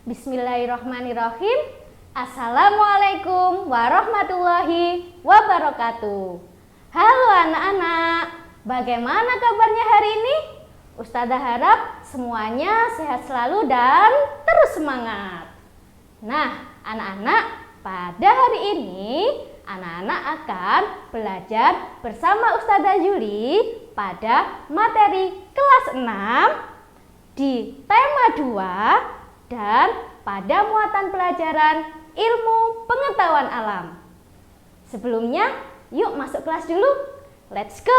Bismillahirrahmanirrahim. Assalamualaikum warahmatullahi wabarakatuh. Halo anak-anak, bagaimana kabarnya hari ini? Ustazah harap semuanya sehat selalu dan terus semangat. Nah, anak-anak, pada hari ini anak-anak akan belajar bersama Ustazah Yuli pada materi kelas 6 di tema 2 dan pada muatan pelajaran ilmu pengetahuan alam. Sebelumnya, yuk masuk kelas dulu. Let's go!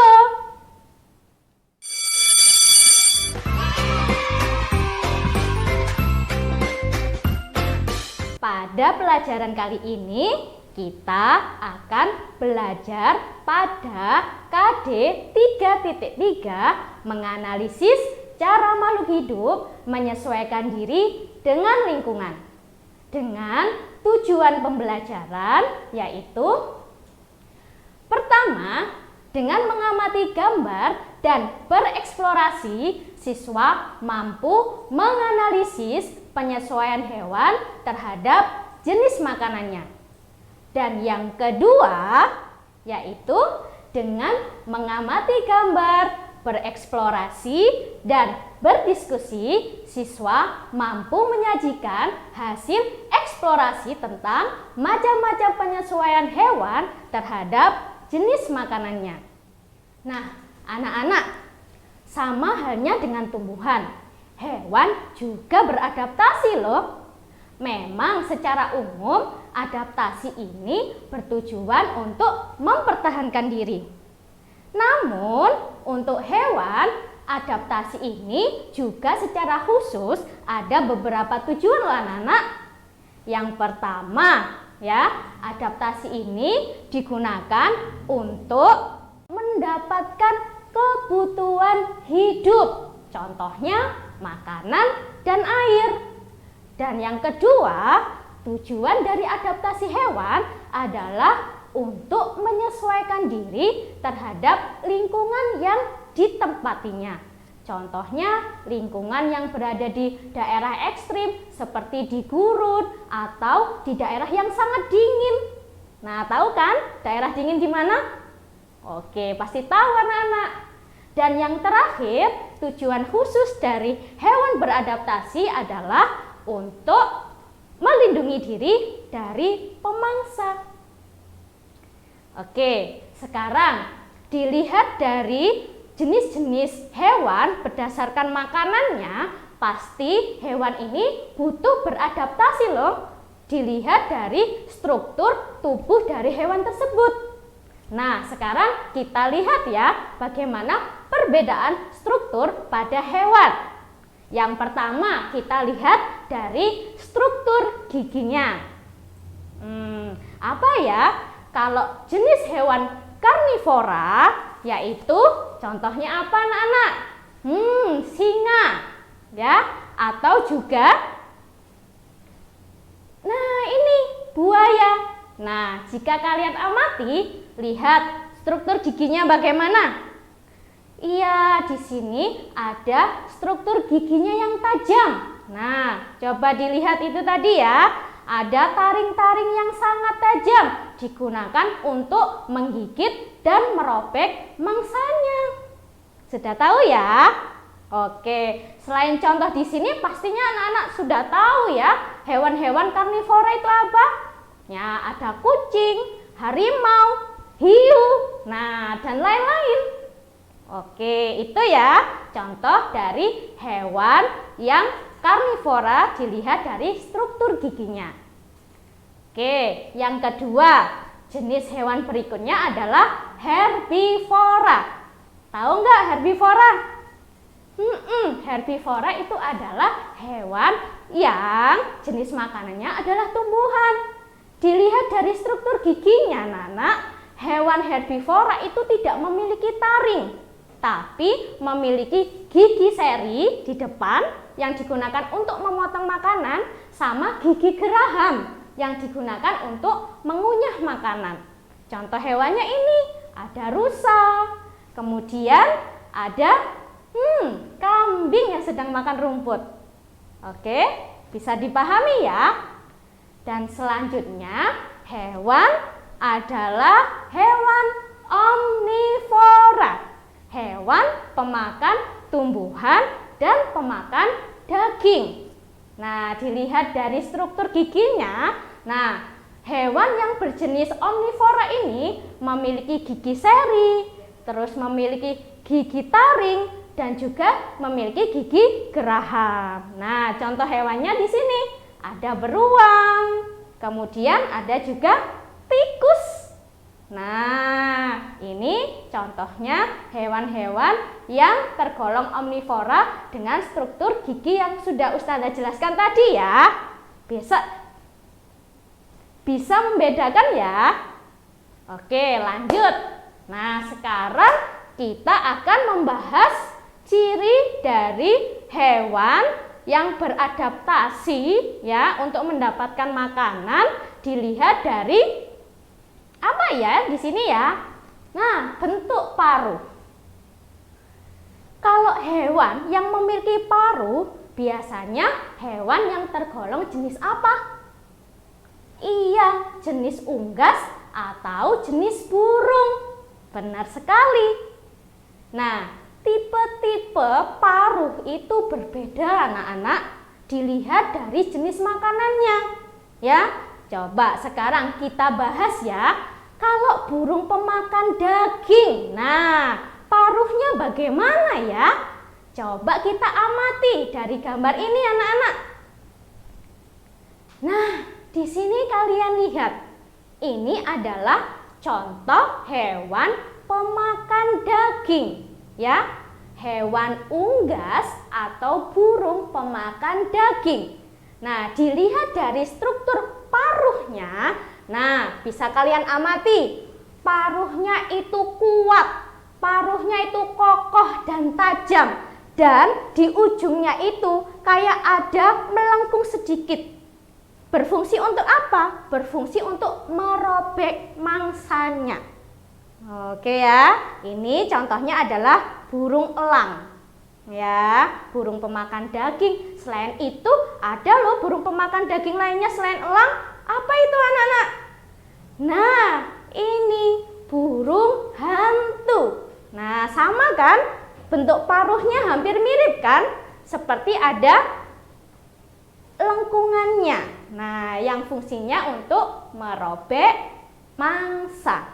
Pada pelajaran kali ini, kita akan belajar pada KD 3.3 menganalisis cara makhluk hidup menyesuaikan diri dengan lingkungan. Dengan tujuan pembelajaran yaitu pertama, dengan mengamati gambar dan bereksplorasi, siswa mampu menganalisis penyesuaian hewan terhadap jenis makanannya. Dan yang kedua, yaitu dengan mengamati gambar, bereksplorasi, dan berdiskusi, siswa mampu menyajikan hasil eksplorasi tentang macam-macam penyesuaian hewan terhadap jenis makanannya. Nah, anak-anak, sama halnya dengan tumbuhan, hewan juga beradaptasi loh. Memang secara umum adaptasi ini bertujuan untuk mempertahankan diri. Namun untuk hewan, adaptasi ini juga secara khusus ada beberapa tujuan loh anak-anak. Yang pertama, adaptasi ini digunakan untuk mendapatkan kebutuhan hidup. Contohnya makanan dan air. Dan yang kedua, tujuan dari adaptasi hewan adalah untuk menyesuaikan diri terhadap lingkungan yang ditempatinya. Contohnya lingkungan yang berada di daerah ekstrim seperti di gurun atau di daerah yang sangat dingin. Nah, tahu kan daerah dingin di mana? Oke, pasti tahu anak-anak. Dan yang terakhir, tujuan khusus dari hewan beradaptasi adalah untuk melindungi diri dari pemangsa. Oke, sekarang dilihat dari jenis-jenis hewan berdasarkan makanannya, pasti hewan ini butuh beradaptasi loh. Dilihat dari struktur tubuh dari hewan tersebut. Nah, sekarang kita lihat ya bagaimana perbedaan struktur pada hewan. Yang pertama, kita lihat dari struktur giginya. Apa ya? Kalau jenis hewan karnivora, yaitu contohnya apa anak-anak? Singa, ya, atau juga, nah ini buaya. Nah, jika kalian amati, lihat struktur giginya bagaimana? Iya, di sini ada struktur giginya yang tajam. Nah, coba dilihat itu tadi ya. Ada taring-taring yang sangat tajam digunakan untuk menggigit dan merobek mangsanya. Sudah tahu ya? Oke, selain contoh di sini pastinya anak-anak sudah tahu ya, hewan-hewan karnivora itu apa? Ya, ada kucing, harimau, hiu, nah dan lain-lain. Oke, itu ya contoh dari hewan yang karnivora dilihat dari struktur giginya. Oke, yang kedua, jenis hewan berikutnya adalah herbivora. Tahu nggak herbivora? Herbivora itu adalah hewan yang jenis makanannya adalah tumbuhan. Dilihat dari struktur giginya, anak-anak, hewan herbivora itu tidak memiliki taring, tapi memiliki gigi seri di depan yang digunakan untuk memotong makanan sama gigi geraham yang digunakan untuk mengunyah makanan. Contoh hewannya ini ada rusa, kemudian ada kambing yang sedang makan rumput. Oke, Bisa dipahami ya? Dan selanjutnya, hewan adalah hewan omnivora. Hewan pemakan tumbuhan dan pemakan daging. Nah, dilihat dari struktur giginya. Nah, hewan yang berjenis omnivora ini memiliki gigi seri, terus memiliki gigi taring, dan juga memiliki gigi geraham. Nah, contoh hewannya di sini ada beruang, kemudian ada juga tikus. Nah, ini contohnya hewan-hewan yang tergolong omnivora dengan struktur gigi yang sudah Ustazah jelaskan tadi ya. Bisa membedakan ya. Oke, lanjut. Nah, sekarang kita akan membahas ciri dari hewan yang beradaptasi ya untuk mendapatkan makanan. Dilihat dari apa ya di sini ya? Nah, bentuk paruh. Kalau hewan yang memiliki paruh biasanya hewan yang tergolong jenis apa? Iya, jenis unggas atau jenis burung. Benar sekali. Nah, tipe-tipe paruh itu berbeda anak-anak. Dilihat dari jenis makanannya. Ya, coba sekarang kita bahas ya. Kalau burung pemakan daging, nah paruhnya bagaimana ya? Coba kita amati dari gambar ini anak-anak. Nah, di sini kalian lihat. Ini adalah contoh hewan pemakan daging, ya. Hewan unggas atau burung pemakan daging. Nah, dilihat dari struktur paruhnya. Nah, bisa kalian amati, paruhnya itu kuat, paruhnya itu kokoh dan tajam, dan di ujungnya itu kayak ada melengkung sedikit. Berfungsi untuk apa? Berfungsi untuk merobek mangsanya. Oke ya, ini contohnya adalah burung elang. Ya, burung pemakan daging. Selain itu, ada loh burung pemakan daging lainnya selain elang. Apa itu anak-anak? Nah, ini burung hantu. Nah, sama kan? Bentuk paruhnya hampir mirip kan? Seperti ada lengkungannya. Nah, yang fungsinya untuk merobek mangsa.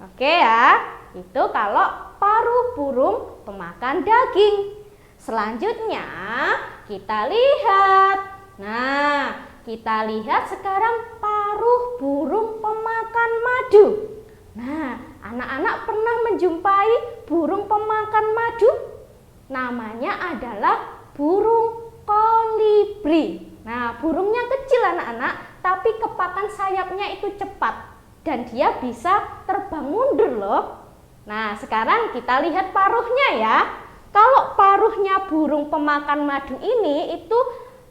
Oke ya, itu kalau paruh burung pemakan daging. Selanjutnya, kita lihat. Nah, kita lihat sekarang paruh burung pemakan madu. Nah, anak-anak pernah menjumpai burung pemakan madu? Namanya adalah burung kolibri. Nah, burungnya kecil anak-anak, tapi kepakan sayapnya itu cepat. Dan dia bisa terbang mundur loh. Nah, sekarang kita lihat paruhnya ya. Kalau paruhnya burung pemakan madu ini itu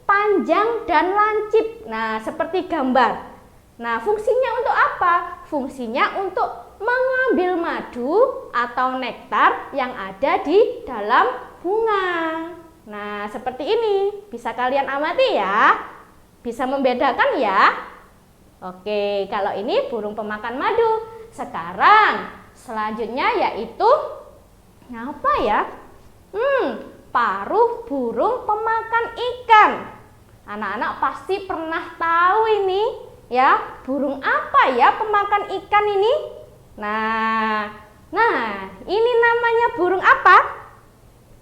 panjang dan lancip. Nah, seperti gambar. Nah, fungsinya untuk apa? Fungsinya untuk mengambil madu atau nektar yang ada di dalam bunga. Nah, seperti ini. Bisa kalian amati ya. Bisa membedakan ya. Oke, kalau ini burung pemakan madu. Sekarang, selanjutnya yaitu apa ya? Paruh burung pemakan ikan. Anak-anak pasti pernah tahu ini ya, burung apa ya pemakan ikan ini? Nah, ini namanya burung apa?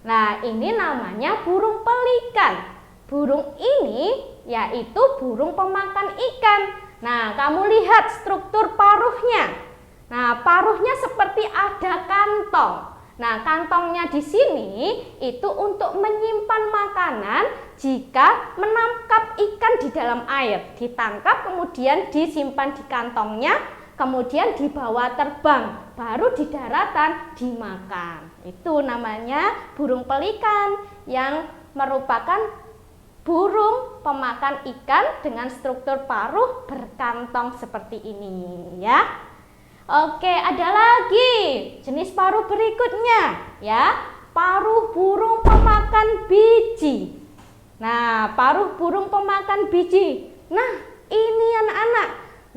Nah, ini namanya burung pelikan. Burung ini yaitu burung pemakan ikan. Nah, kamu lihat struktur paruhnya. Nah, paruhnya seperti ada kantong. Nah, kantongnya di sini itu untuk menyimpan makanan jika menangkap ikan di dalam air. Ditangkap kemudian disimpan di kantongnya, kemudian dibawa terbang, baru di daratan dimakan. Itu namanya burung pelikan yang merupakan burung pemakan ikan dengan struktur paruh berkantong seperti ini ya. Oke, ada lagi jenis paruh berikutnya ya, paruh burung pemakan biji. Nah, paruh burung pemakan biji. Nah, ini anak-anak.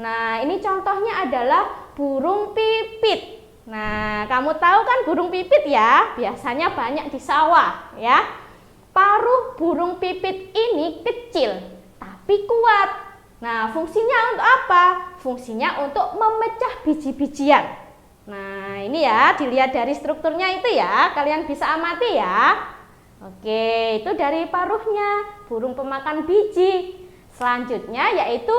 Nah, ini contohnya adalah burung pipit. Nah, kamu tahu kan burung pipit ya? Biasanya banyak di sawah ya. Paruh burung pipit ini kecil tapi kuat. Nah, fungsinya untuk apa? Fungsinya untuk memecah biji-bijian. Nah, ini ya, dilihat dari strukturnya itu ya, kalian bisa amati ya. Oke, itu dari paruhnya, burung pemakan biji. Selanjutnya yaitu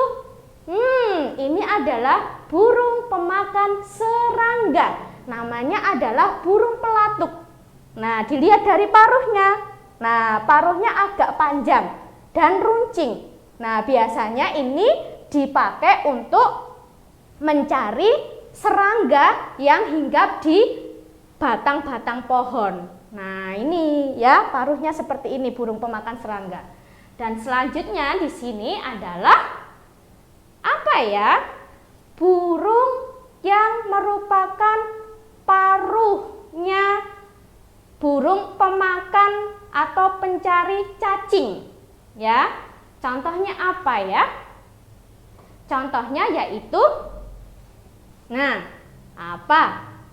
ini adalah burung pemakan serangga. Namanya adalah burung pelatuk. Nah, dilihat dari paruhnya. Nah, paruhnya agak panjang dan runcing. Nah, biasanya ini dipakai untuk mencari serangga yang hinggap di batang-batang pohon. Nah, ini ya, paruhnya seperti ini burung pemakan serangga. Dan selanjutnya di sini adalah apa ya? Burung yang merupakan paruhnya burung pemakan atau pencari cacing. Ya. Contohnya apa ya? Contohnya yaitu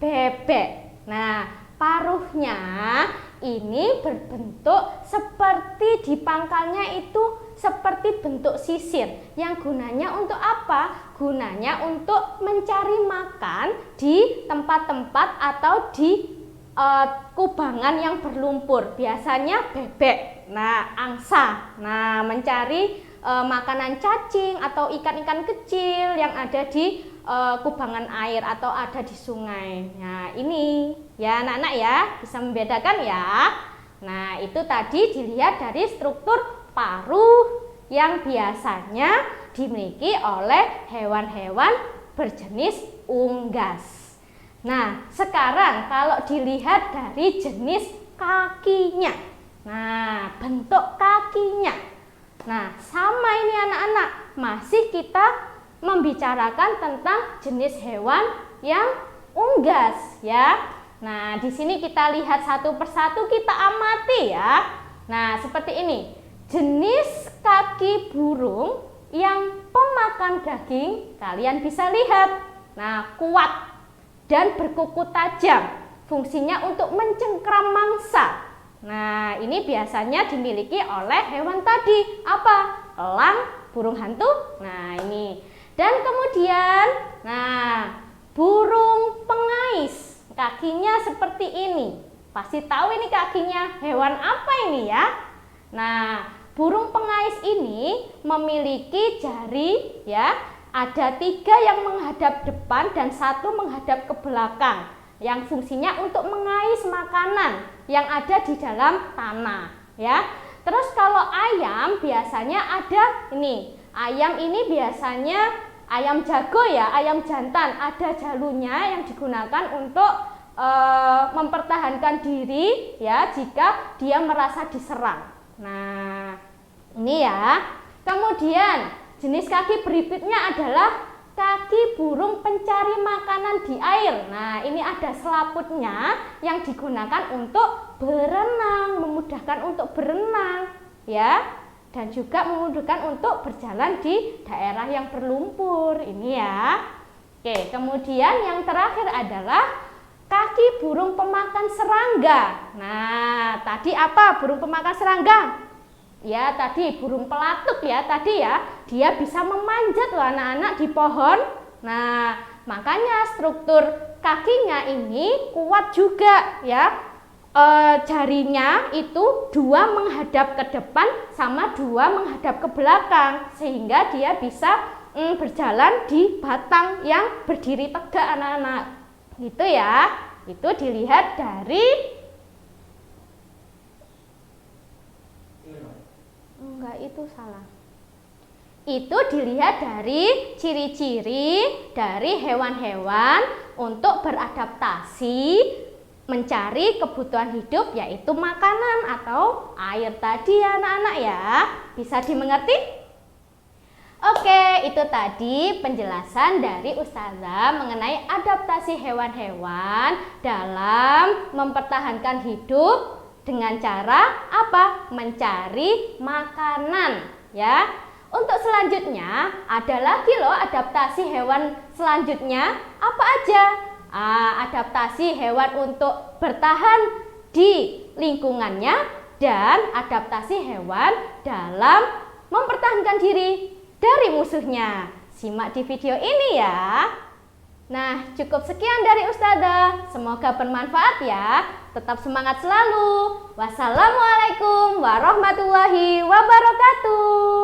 bebek. Nah, paruhnya ini berbentuk seperti di pangkalnya itu seperti bentuk sisir. Yang gunanya untuk apa? Gunanya untuk mencari makan di tempat-tempat atau di kubangan yang berlumpur. Biasanya bebek, angsa. Nah, mencari makanan cacing atau ikan-ikan kecil yang ada di kubangan air atau ada di sungai. Nah, ini ya anak-anak ya, bisa membedakan ya. Nah, itu tadi dilihat dari struktur paruh yang biasanya dimiliki oleh hewan-hewan berjenis unggas. Nah, sekarang kalau dilihat dari jenis kakinya. Nah, bentuk kakinya. Nah, sama ini anak-anak, masih kita membicarakan tentang jenis hewan yang unggas ya. Nah, di sini kita lihat satu persatu, kita amati ya. Nah, seperti ini. Jenis kaki burung yang pemakan daging, kalian bisa lihat. Nah, kuat dan berkuku tajam. Fungsinya untuk mencengkram mangsa. Nah, ini biasanya dimiliki oleh hewan tadi. Apa? Elang, burung hantu. Nah, ini. Dan kemudian, burung pengais. Kakinya seperti ini. Pasti tahu ini kakinya hewan apa ini ya? Nah, burung pengais ini memiliki jari ya. Ada 3 yang menghadap depan dan 1 menghadap ke belakang. Yang fungsinya untuk mengais makanan yang ada di dalam tanah ya. Terus kalau ayam biasanya ada ini. Ayam ini biasanya ayam jago ya, ayam jantan. Ada jalunya yang digunakan untuk mempertahankan diri ya jika dia merasa diserang. Nah, ini ya. Kemudian jenis kaki berikutnya adalah kaki burung pencari makanan di air. Nah, ini ada selaputnya yang digunakan untuk berenang, memudahkan untuk berenang ya, dan juga memudahkan untuk berjalan di daerah yang berlumpur. Ini ya. Oke, kemudian yang terakhir adalah kaki burung pemakan serangga. Nah, tadi apa burung pemakan serangga? Ya, tadi burung pelatuk ya, tadi ya. Dia bisa memanjat loh anak-anak di pohon. Nah, makanya struktur kakinya ini kuat juga ya. Jarinya itu 2 menghadap ke depan sama 2 menghadap ke belakang. Sehingga dia bisa berjalan di batang yang berdiri tegak anak-anak. Gitu ya. Itu dilihat dari enggak, itu salah. Itu dilihat dari ciri-ciri dari hewan-hewan untuk beradaptasi mencari kebutuhan hidup, yaitu makanan atau air tadi ya anak-anak ya. Bisa dimengerti? Oke, itu tadi penjelasan dari Ustazah mengenai adaptasi hewan-hewan dalam mempertahankan hidup dengan cara apa? Mencari makanan, ya. Untuk selanjutnya ada lagi loh adaptasi hewan selanjutnya. Apa aja? Adaptasi hewan untuk bertahan di lingkungannya dan adaptasi hewan dalam mempertahankan diri dari musuhnya. Simak di video ini ya. Nah, cukup sekian dari Ustazah. Semoga bermanfaat ya. Tetap semangat selalu. Wassalamualaikum warahmatullahi wabarakatuh.